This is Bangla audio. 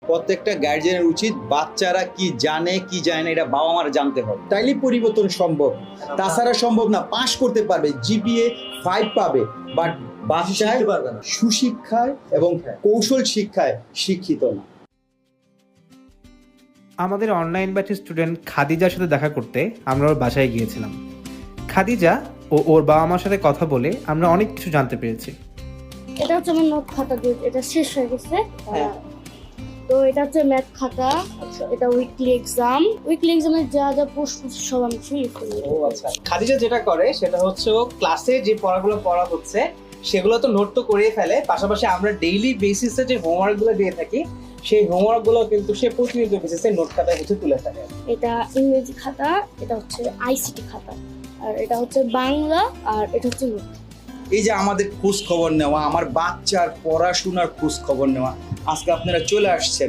প্রত্যেকটা গার্জিয়ানের উচিত বাচ্চারা কি জানে কি জানে না এটা বাবা মারা জানতে হবে, তাইলে পরিবর্তন সম্ভব। তাছাড়া সম্ভব না। পাশ করতে পারবে, জিপিএ 5 পাবে, বাট বাচ্চায় সুশিক্ষায় এবং কৌশল শিক্ষায় শিক্ষিত না। আমাদের অনলাইন ব্যাচের স্টুডেন্ট খাদিজার সাথে দেখা করতে আমরা ওর বাসায় গিয়েছিলাম। খাদিজা ও ওর বাবা মার সাথে কথা বলে আমরা অনেক কিছু জানতে পেরেছি। এটা হচ্ছে আমার নোট খাতা, এটা শেষ হয়ে গেছে। তো এটা হচ্ছে ম্যাথ খাতা, এটা উইকলি এক্সামের যা যা প্রশ্ন সব আমি ফিল করি। ও আচ্ছা, খাদিজা যেটা করে সেটা হচ্ছে ও ক্লাসে যে পড়াগুলো পড়া হচ্ছে সেগুলো তো নোট তো করেই ফেলে, পাশাপাশি আমরা ডেইলি বেসিসে যে হোমওয়ার্কগুলো দিয়ে থাকি সেই হোমওয়ার্কগুলো কিন্তু সে প্রতিনিয়ত বেসিসে নোট খাতায় হচ্ছে তুলে থাকে। এটা ইংরেজি খাতা, এটা হচ্ছে আইসিটি খাতা, আর এটা হচ্ছে বাংলা, আর এটা হচ্ছে নোট। এই যে আমাদের খোঁজ খবর নেওয়া, আমার বাচ্চার পড়াশোনার খোঁজ খবর নেওয়া, আজকে আপনারা চলে আসছেন।